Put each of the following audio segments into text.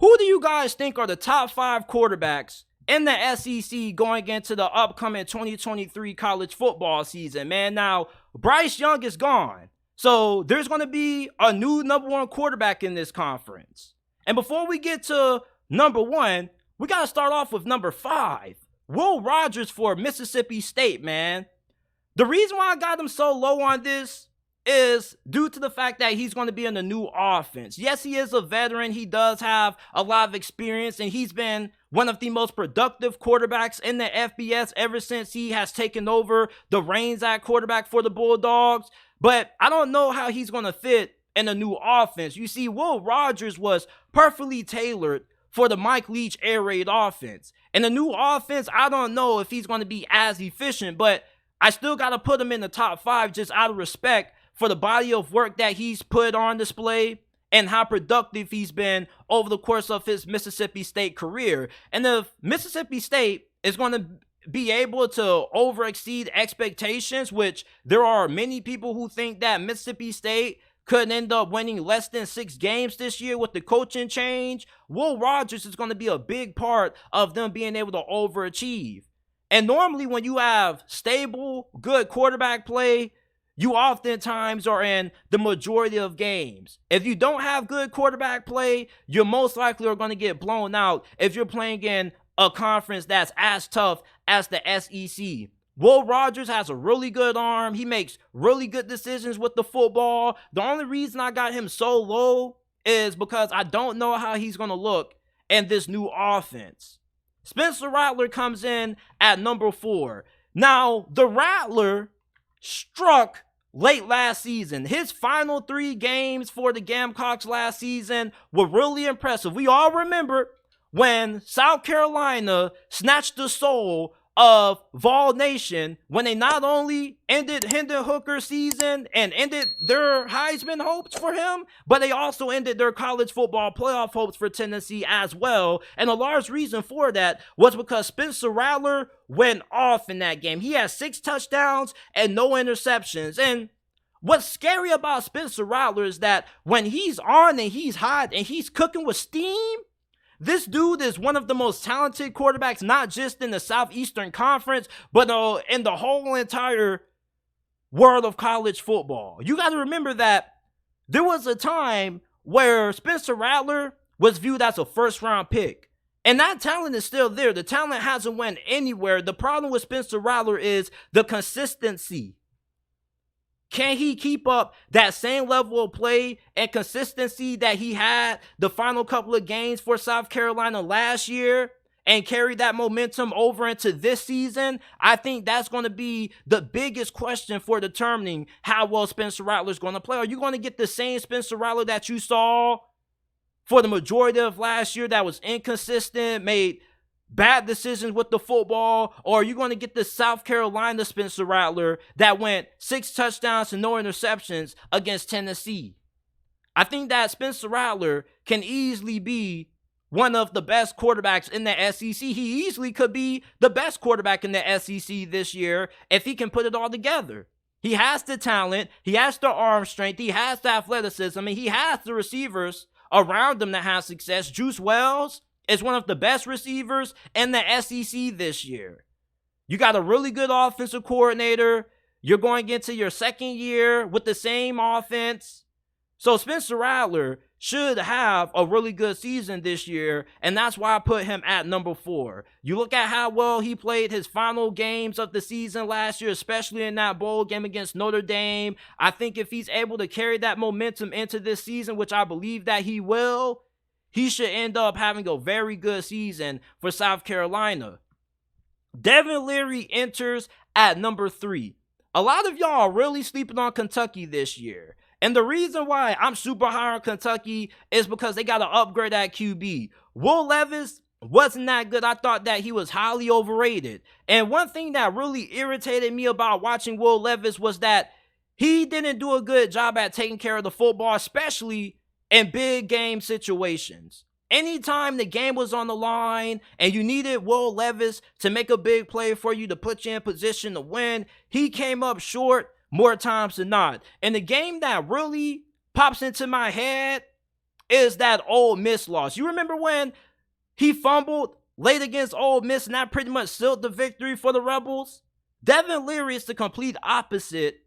Who do you guys think are the top 5 quarterbacks in the SEC going into the upcoming 2023 college football season, man? Now, Bryce Young is gone. So there's going to be a new number 1 quarterback in this conference. And before we get to number 1, we got to start off with number 5. Will Rogers for Mississippi State, man. The reason why I got him so low on this is due to the fact that he's going to be in the new offense. Yes, he is a veteran. He does have a lot of experience, and he's been one of the most productive quarterbacks in the FBS ever since he has taken over the reins at quarterback for the Bulldogs. But I don't know how he's going to fit in a new offense. You see, Will Rogers was perfectly tailored for the Mike Leach air raid offense. In the new offense, I don't know if he's going to be as efficient, but I still got to put him in the top 5 just out of respect for the body of work that he's put on display and how productive he's been over the course of his Mississippi State career. And if Mississippi State is going to be able to overexceed expectations, which there are many people who think that Mississippi State could end up winning less than 6 games this year with the coaching change, Will Rogers is going to be a big part of them being able to overachieve. And normally when you have stable, good quarterback play, you oftentimes are in the majority of games. If you don't have good quarterback play, you're most likely are going to get blown out if you're playing in a conference that's as tough as the SEC. Will Rogers has a really good arm. He makes really good decisions with the football. The only reason I got him so low is because I don't know how he's going to look in this new offense. Spencer Rattler comes in at number 4. Now, the Rattler struck late last season. His final 3 games for the Gamecocks last season were really impressive. We all remember when South Carolina snatched the soul of Vol Nation when they not only ended Hendon Hooker's season and ended their Heisman hopes for him, but they also ended their college football playoff hopes for Tennessee as well. And a large reason for that was because Spencer Rattler went off in that game. He had 6 touchdowns and no interceptions. And what's scary about Spencer Rattler is that when he's on and he's hot and he's cooking with steam, this dude is one of the most talented quarterbacks, not just in the Southeastern Conference, but in the whole entire world of college football. You got to remember that there was a time where Spencer Rattler was viewed as a first-round pick. And that talent is still there. The talent hasn't went anywhere. The problem with Spencer Rattler is the consistency. Can he keep up that same level of play and consistency that he had the final couple of games for South Carolina last year and carry that momentum over into this season? I think that's going to be the biggest question for determining how well Spencer Rattler is going to play. Are you going to get the same Spencer Rattler that you saw for the majority of last year that was inconsistent, made bad decisions with the football, or are you going to get the South Carolina Spencer Rattler that went 6 touchdowns and no interceptions against Tennessee? I think that Spencer Rattler can easily be one of the best quarterbacks in the SEC. He easily could be the best quarterback in the SEC this year if he can put it all together. He has the talent, he has the arm strength, he has the athleticism, and he has the receivers around him that have success. Juice Wells is one of the best receivers in the SEC this year. You got a really good offensive coordinator. You're going into your second year with the same offense. So Spencer Rattler should have a really good season this year, and that's why I put him at number 4. You look at how well he played his final games of the season last year, especially in that bowl game against Notre Dame. I think if he's able to carry that momentum into this season, which I believe that he will, he should end up having a very good season for South Carolina. Devin Leary enters at number 3. A lot of y'all are really sleeping on Kentucky this year. And the reason why I'm super high on Kentucky is because they got to upgrade at QB. Will Levis wasn't that good. I thought that he was highly overrated. And one thing that really irritated me about watching Will Levis was that he didn't do a good job at taking care of the football, especially in big game situations. Anytime the game was on the line and you needed Will Levis to make a big play for you to put you in position to win, he came up short more times than not. And the game that really pops into my head is that Ole Miss loss. You remember when he fumbled late against Ole Miss and that pretty much sealed the victory for the Rebels? Devin Leary is the complete opposite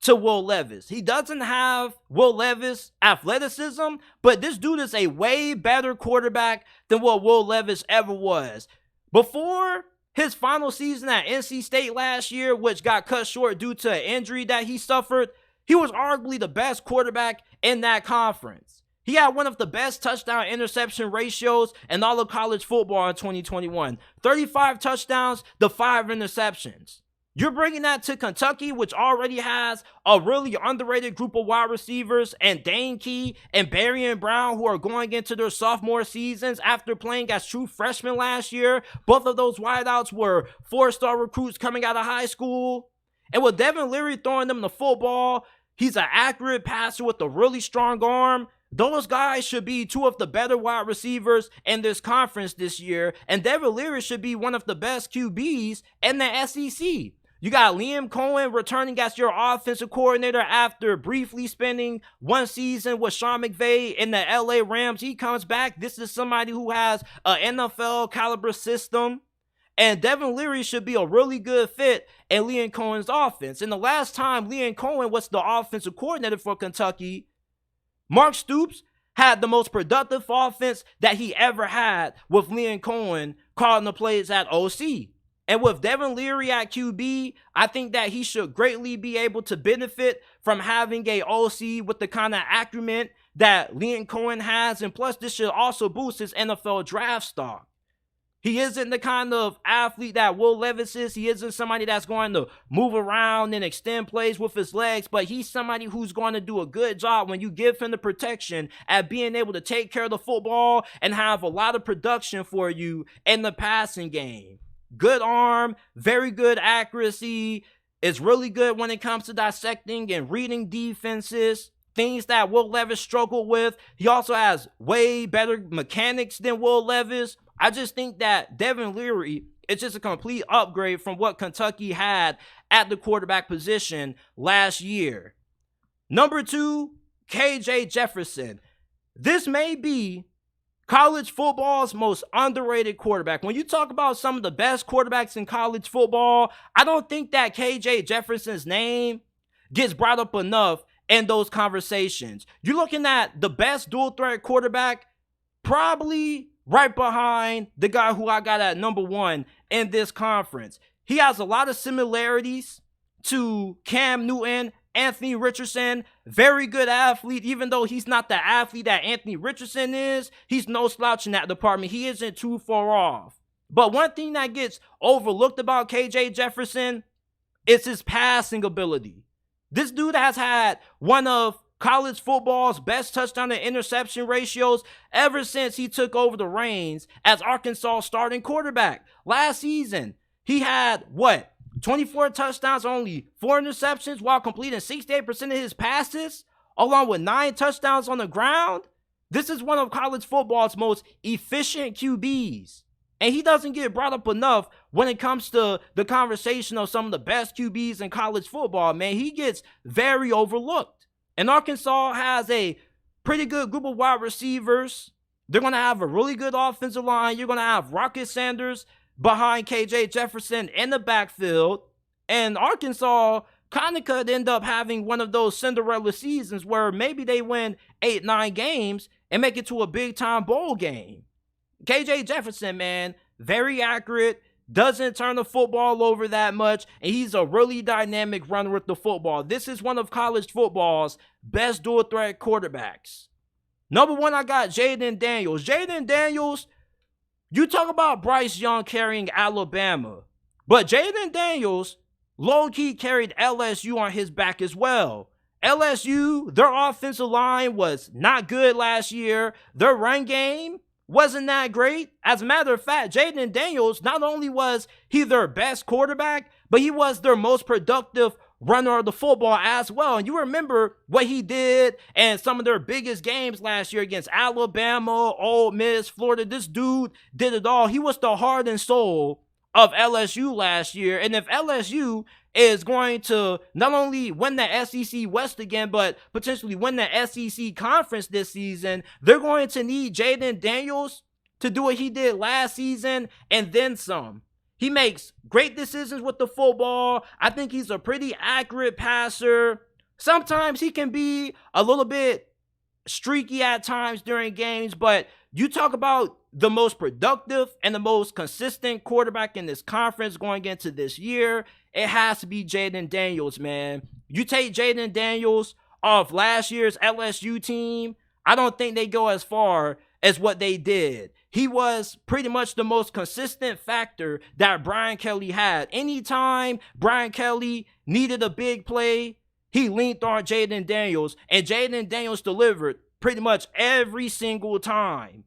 to Will Levis. He doesn't have Will Levis' athleticism, but this dude is a way better quarterback than what Will Levis ever was. Before his final season at NC State last year, which got cut short due to an injury that he suffered, he was arguably the best quarterback in that conference. He had one of the best touchdown-interception ratios in all of college football in 2021. 35 touchdowns to 5 interceptions. You're bringing that to Kentucky, which already has a really underrated group of wide receivers, and Dane Key and Barrion Brown, who are going into their sophomore seasons after playing as true freshmen last year. Both of those wideouts were 4-star recruits coming out of high school. And with Devin Leary throwing them the football, he's an accurate passer with a really strong arm. Those guys should be two of the better wide receivers in this conference this year, and Devin Leary should be one of the best QBs in the SEC. You got Liam Cohen returning as your offensive coordinator after briefly spending one season with Sean McVay in the LA Rams. He comes back. This is somebody who has an NFL caliber system. And Devin Leary should be a really good fit in Liam Cohen's offense. And the last time Liam Cohen was the offensive coordinator for Kentucky, Mark Stoops had the most productive offense that he ever had with Liam Cohen calling the plays at OC. And with Devin Leary at QB, I think that he should greatly be able to benefit from having a OC with the kind of acumen that Liam Cohen has. And plus, this should also boost his NFL draft stock. He isn't the kind of athlete that Will Levis is. He isn't somebody that's going to move around and extend plays with his legs, but he's somebody who's going to do a good job when you give him the protection at being able to take care of the football and have a lot of production for you in the passing game. Good arm, very good accuracy, is really good when it comes to dissecting and reading defenses, things that Will Levis struggled with. He also has way better mechanics than Will Levis. I just think that Devin Leary is just a complete upgrade from what Kentucky had at the quarterback position last year. Number 2, KJ Jefferson. This may be college football's most underrated quarterback. When you talk about some of the best quarterbacks in college football, I don't think that KJ Jefferson's name gets brought up enough in those conversations. You're looking at the best dual threat quarterback, probably right behind the guy who I got at number 1 in this conference. He has a lot of similarities to Cam Newton, Anthony Richardson. Very good athlete, even though he's not the athlete that Anthony Richardson is. He's no slouch in that department. He isn't too far off. But one thing that gets overlooked about KJ Jefferson is his passing ability. This dude has had one of college football's best touchdown to interception ratios ever since he took over the reins as Arkansas' starting quarterback. Last season, he had 24 touchdowns, only 4 interceptions, while completing 68% of his passes, along with 9 touchdowns on the ground. This is one of college football's most efficient QBs. And he doesn't get brought up enough when it comes to the conversation of some of the best QBs in college football, man. He gets very overlooked. And Arkansas has a pretty good group of wide receivers. They're going to have a really good offensive line. You're going to have Rocket Sanders behind KJ Jefferson in the backfield. And Arkansas kind of could end up having one of those Cinderella seasons where maybe they win 8-9 games and make it to a big-time bowl game. KJ Jefferson, man, very accurate, doesn't turn the football over that much, and he's a really dynamic runner with the football. This is one of college football's best dual-threat quarterbacks. Number 1, I got Jayden Daniels. Jayden Daniels, you talk about Bryce Young carrying Alabama, but Jayden Daniels low-key carried LSU on his back as well. LSU, their offensive line was not good last year. Their run game wasn't that great. As a matter of fact, Jayden Daniels, not only was he their best quarterback, but he was their most productive runner of the football as well. And you remember what he did in some of their biggest games last year against Alabama, Ole Miss, Florida. This dude did it all. He was the heart and soul of LSU last year. And if LSU is going to not only win the SEC West again, but potentially win the SEC Conference this season. They're going to need Jayden Daniels to do what he did last season and then some. He makes great decisions with the football. I think he's a pretty accurate passer. Sometimes he can be a little bit streaky at times during games, but you talk about the most productive and the most consistent quarterback in this conference going into this year, it has to be Jayden Daniels, man. You take Jayden Daniels off last year's LSU team, I don't think they go as far as what they did. He was pretty much the most consistent factor that Brian Kelly had. Anytime Brian Kelly needed a big play, he leaned on Jayden Daniels, and Jayden Daniels delivered pretty much every single time.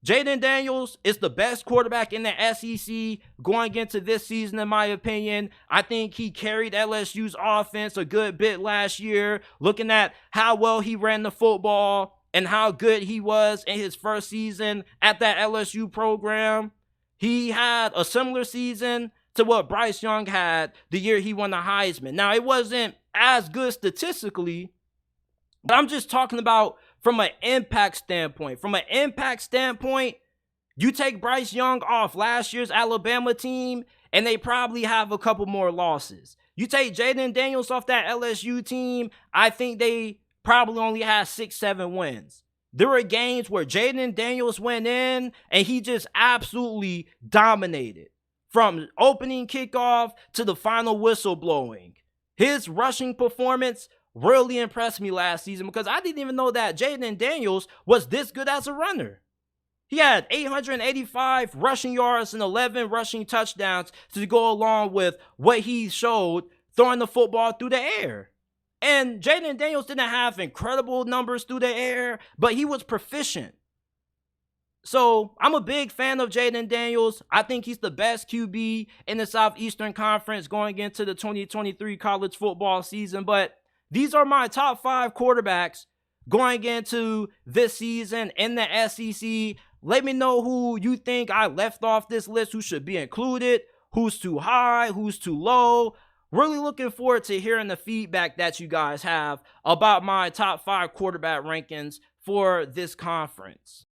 Jayden Daniels is the best quarterback in the SEC going into this season, in my opinion. I think he carried LSU's offense a good bit last year, looking at how well he ran the football and how good he was in his first season at that LSU program. He had a similar season to what Bryce Young had the year he won the Heisman. Now, it wasn't as good statistically, but I'm just talking about from an impact standpoint. From an impact standpoint, you take Bryce Young off last year's Alabama team, and they probably have a couple more losses. You take Jayden Daniels off that LSU team, I think they probably only had 6-7 wins. There were games where Jayden Daniels went in, and he just absolutely dominated. From opening kickoff to the final whistle blowing. His rushing performance really impressed me last season because I didn't even know that Jayden Daniels was this good as a runner. He had 885 rushing yards and 11 rushing touchdowns to go along with what he showed throwing the football through the air. And Jayden Daniels didn't have incredible numbers through the air, but he was proficient. So I'm a big fan of Jayden Daniels. I think he's the best QB in the Southeastern Conference going into the 2023 college football season. But these are my top 5 quarterbacks going into this season in the SEC. Let me know who you think I left off this list, who should be included, who's too high, who's too low. Really looking forward to hearing the feedback that you guys have about my top 5 quarterback rankings for this conference.